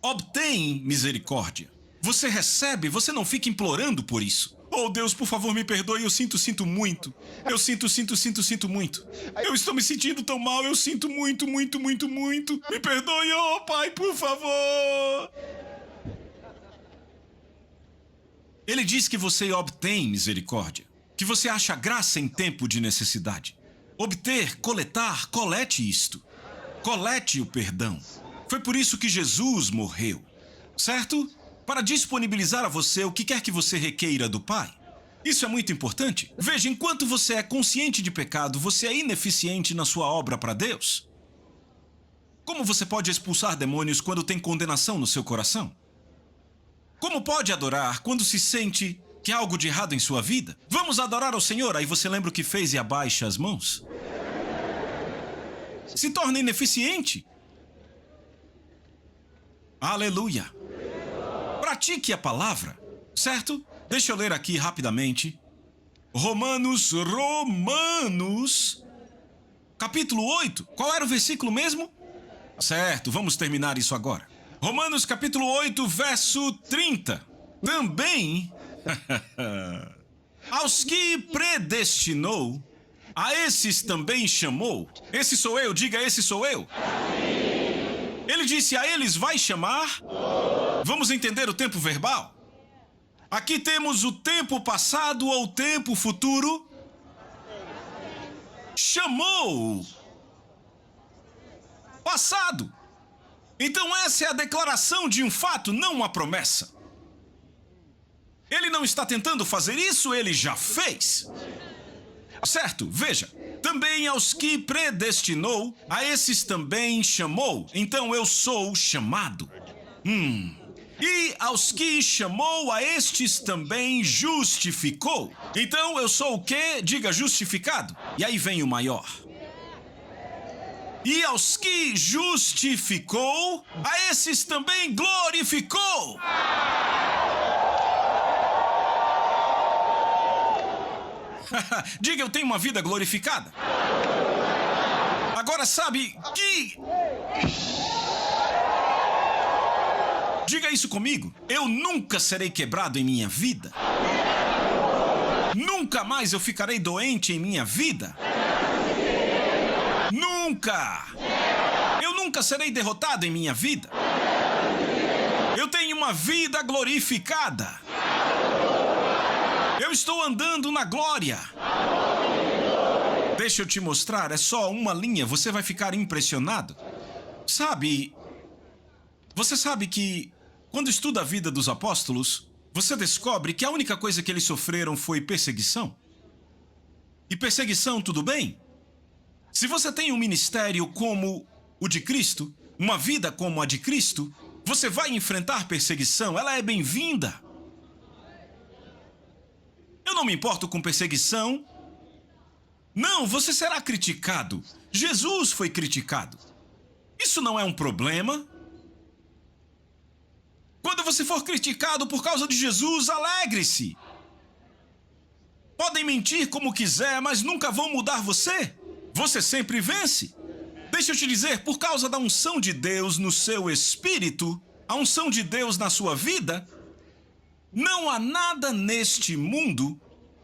S1: Obtém misericórdia. Você recebe, você não fica implorando por isso. Oh, Deus, por favor, me perdoe, eu sinto muito. Eu sinto muito. Eu estou me sentindo tão mal, eu sinto muito. Me perdoe, oh, Pai, por favor. Ele diz que você obtém misericórdia, que você acha graça em tempo de necessidade. Obter, coletar, colete isto. Colete o perdão. Foi por isso que Jesus morreu, certo? Para disponibilizar a você o que quer que você requeira do Pai. Isso é muito importante. Veja, enquanto você é consciente de pecado, você é ineficiente na sua obra para Deus. Como você pode expulsar demônios quando tem condenação no seu coração? Como pode adorar quando se sente que há algo de errado em sua vida? Vamos adorar ao Senhor, aí você lembra o que fez e abaixa as mãos. Se torna ineficiente. Aleluia. Pratique a palavra, certo? Deixa eu ler aqui rapidamente. Romanos, capítulo 8. Qual era o versículo mesmo? Certo, vamos terminar isso agora. Romanos, capítulo 8, verso 30. Também, aos que predestinou, a esses também chamou. Esse sou eu, diga, esse sou eu. Ele disse, a eles vai chamar. Vamos entender o tempo verbal? Aqui temos o tempo passado ou tempo futuro. Chamou. Passado. Então essa é a declaração de um fato, não uma promessa. Ele não está tentando fazer isso, ele já fez. Certo, veja. Também aos que predestinou, a esses também chamou. Então eu sou chamado. E aos que chamou, a estes também justificou. Então eu sou o quê? Diga, justificado. E aí vem o maior. E aos que justificou, a esses também glorificou. Diga, eu tenho uma vida glorificada. Agora sabe que... Diga isso comigo. Eu nunca serei quebrado em minha vida. Nunca mais eu ficarei doente em minha vida. Nunca. Eu nunca serei derrotado em minha vida. Eu tenho uma vida glorificada. Eu estou andando na glória. Deixa eu te mostrar, é só uma linha, você vai ficar impressionado. Sabe, você sabe que quando estuda a vida dos apóstolos, você descobre que a única coisa que eles sofreram foi perseguição. E perseguição, tudo bem? Se você tem um ministério como o de Cristo, uma vida como a de Cristo, você vai enfrentar perseguição, ela é bem-vinda. Eu não me importo com perseguição. Não, você será criticado. Jesus foi criticado. Isso não é um problema. Quando você for criticado por causa de Jesus, alegre-se. Podem mentir como quiser, mas nunca vão mudar você. Você sempre vence. Deixa eu te dizer, por causa da unção de Deus no seu espírito, a unção de Deus na sua vida, não há nada neste mundo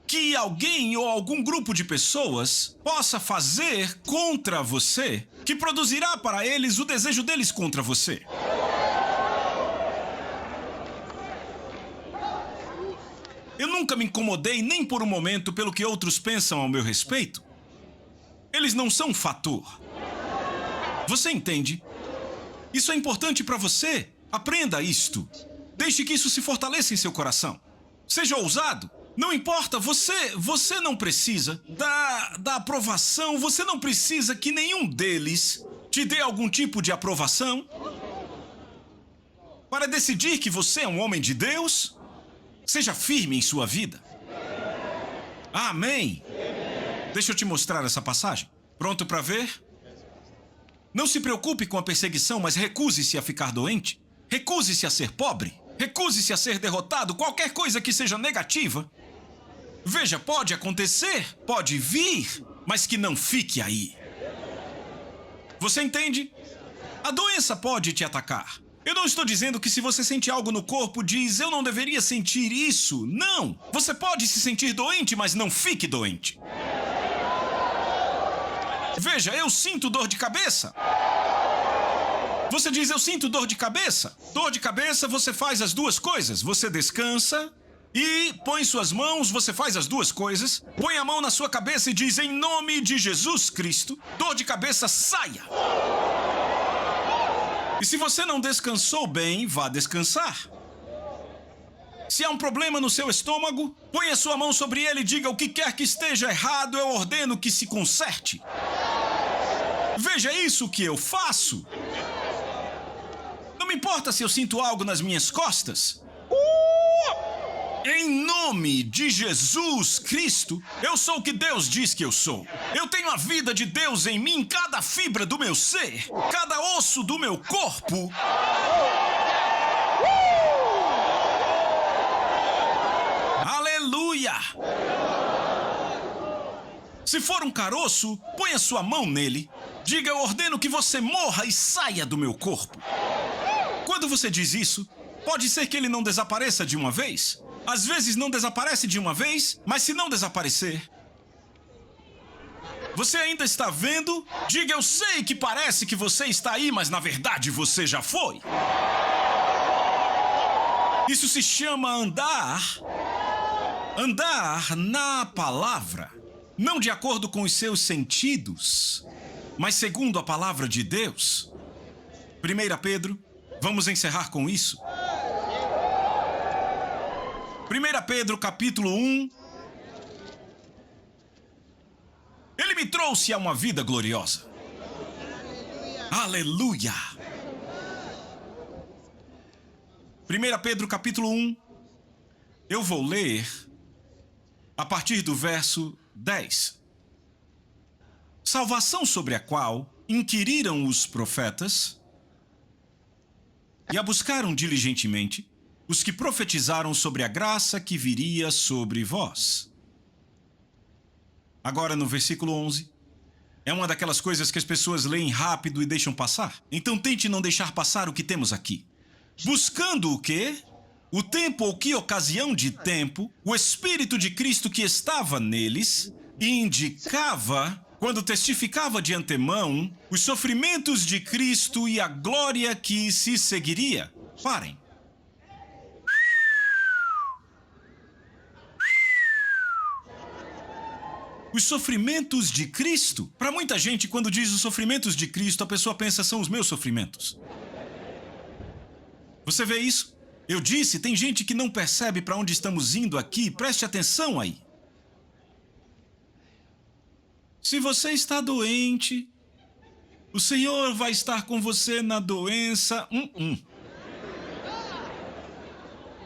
S1: que alguém ou algum grupo de pessoas possa fazer contra você, que produzirá para eles o desejo deles contra você. Eu nunca me incomodei nem por um momento pelo que outros pensam ao meu respeito. Eles não são um fator. Você entende? Isso é importante para você. Aprenda isto. Deixe que isso se fortaleça em seu coração. Seja ousado. Não importa, você não precisa da aprovação, você não precisa que nenhum deles te dê algum tipo de aprovação para decidir que você é um homem de Deus. Seja firme em sua vida. Amém. Deixa eu te mostrar essa passagem. Pronto para ver? Não se preocupe com a perseguição, mas recuse-se a ficar doente. Recuse-se a ser pobre. Recuse-se a ser derrotado, qualquer coisa que seja negativa. Veja, pode acontecer, pode vir, mas que não fique aí. Você entende? A doença pode te atacar. Eu não estou dizendo que se você sente algo no corpo, diz, eu não deveria sentir isso. Não! Você pode se sentir doente, mas não fique doente. Veja, eu sinto dor de cabeça. Você diz, eu sinto dor de cabeça. Dor de cabeça, você faz as duas coisas. Você descansa e põe suas mãos, você faz as duas coisas. Põe a mão na sua cabeça e diz, em nome de Jesus Cristo, dor de cabeça, saia. E se você não descansou bem, vá descansar. Se há um problema no seu estômago, põe a sua mão sobre ele e diga, o que quer que esteja errado, eu ordeno que se conserte. Veja isso que eu faço. Não me importa se eu sinto algo nas minhas costas. Em nome de Jesus Cristo, eu sou o que Deus diz que eu sou. Eu tenho a vida de Deus em mim, cada fibra do meu ser, cada osso do meu corpo. Aleluia! Se for um caroço, põe a sua mão nele. Diga, eu ordeno que você morra e saia do meu corpo. Quando você diz isso, pode ser que ele não desapareça de uma vez. Às vezes não desaparece de uma vez, mas se não desaparecer, você ainda está vendo? Diga, eu sei que parece que você está aí, mas na verdade você já foi. Isso se chama andar na palavra. Não de acordo com os seus sentidos, mas segundo a palavra de Deus. 1 Pedro, vamos encerrar com isso. 1 Pedro, capítulo 1. Ele me trouxe a uma vida gloriosa. Aleluia! 1 Pedro, capítulo 1. Eu vou ler a partir do verso 10. Salvação sobre a qual inquiriram os profetas e a buscaram diligentemente os que profetizaram sobre a graça que viria sobre vós. Agora no versículo 11. É uma daquelas coisas que as pessoas leem rápido e deixam passar. Então tente não deixar passar o que temos aqui. Buscando o quê? O tempo ou que ocasião de tempo, o Espírito de Cristo que estava neles indicava, quando testificava de antemão, os sofrimentos de Cristo e a glória que se seguiria. Parem. Os sofrimentos de Cristo. Para muita gente, quando diz os sofrimentos de Cristo, a pessoa pensa, são os meus sofrimentos. Você vê isso? Eu disse, tem gente que não percebe para onde estamos indo aqui. Preste atenção aí. Se você está doente, o Senhor vai estar com você na doença.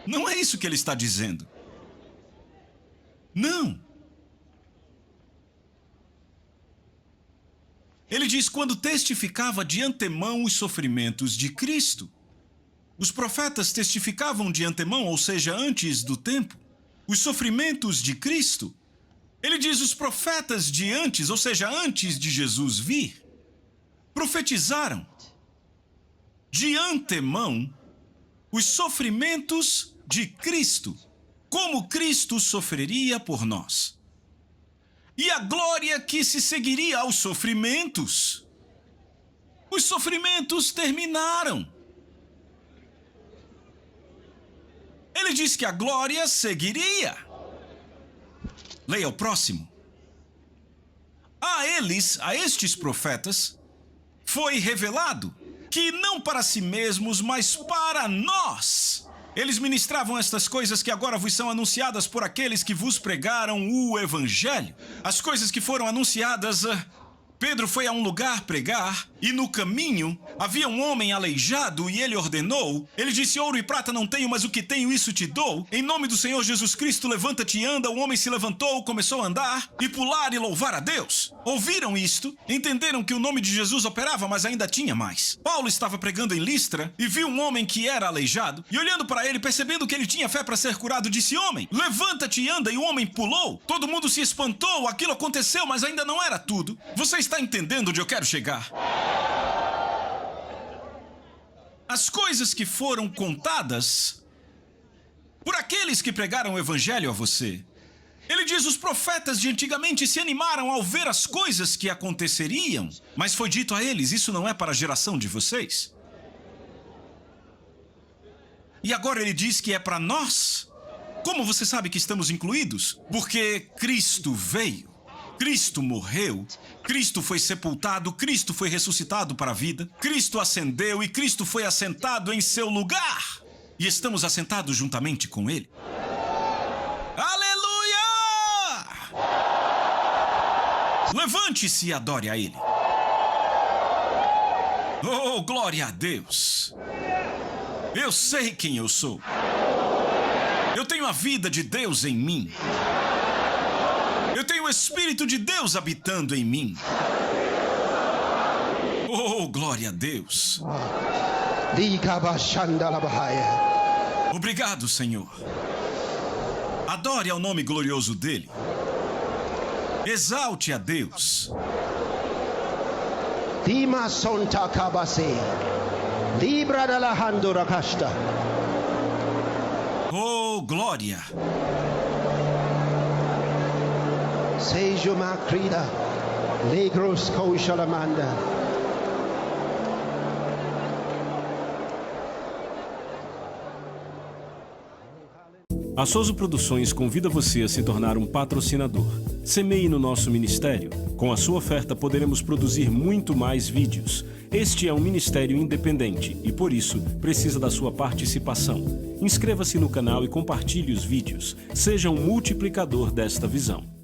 S1: Não é isso que ele está dizendo. Não. Ele diz quando testificava de antemão os sofrimentos de Cristo. Os profetas testificavam de antemão, ou seja, antes do tempo, os sofrimentos de Cristo. Ele diz os profetas de antes, ou seja, antes de Jesus vir, profetizaram de antemão os sofrimentos de Cristo, como Cristo sofreria por nós. E a glória que se seguiria aos sofrimentos. Os sofrimentos terminaram. Ele diz que a glória seguiria. Leia o próximo. A eles, a estes profetas, foi revelado que não para si mesmos, mas para nós. Eles ministravam estas coisas que agora vos são anunciadas por aqueles que vos pregaram o Evangelho. As coisas que foram anunciadas... Pedro foi a um lugar pregar, e no caminho havia um homem aleijado, e ele ordenou. Ele disse, ouro e prata não tenho, mas o que tenho isso te dou. Em nome do Senhor Jesus Cristo, levanta-te e anda. O homem se levantou, começou a andar, e pular e louvar a Deus. Ouviram isto, entenderam que o nome de Jesus operava, mas ainda tinha mais. Paulo estava pregando em Listra, e viu um homem que era aleijado, e olhando para ele, percebendo que ele tinha fé para ser curado, disse, homem, levanta-te e anda. E o homem pulou. Todo mundo se espantou, aquilo aconteceu, mas ainda não era tudo. Você está entendendo onde eu quero chegar? As coisas que foram contadas por aqueles que pregaram o Evangelho a você. Ele diz, os profetas de antigamente se animaram ao ver as coisas que aconteceriam, mas foi dito a eles, isso não é para a geração de vocês. E agora ele diz que é para nós. Como você sabe que estamos incluídos? Porque Cristo veio. Cristo morreu, Cristo foi sepultado, Cristo foi ressuscitado para a vida, Cristo ascendeu e Cristo foi assentado em seu lugar. E estamos assentados juntamente com Ele. Aleluia! Levante-se e adore a Ele. Oh, glória a Deus! Eu sei quem eu sou. Eu tenho a vida de Deus em mim. Eu tenho o Espírito de Deus habitando em mim. Oh, glória a Deus. Obrigado, Senhor. Adore ao nome glorioso dele. Exalte a Deus. Oh, glória.
S3: Seja uma crida, negros com chalamanda.
S2: A Soso Produções convida você a se tornar um patrocinador. Semeie no nosso ministério. Com a sua oferta poderemos produzir muito mais vídeos. Este é um ministério independente e, por isso, precisa da sua participação. Inscreva-se no canal e compartilhe os vídeos. Seja um multiplicador desta visão.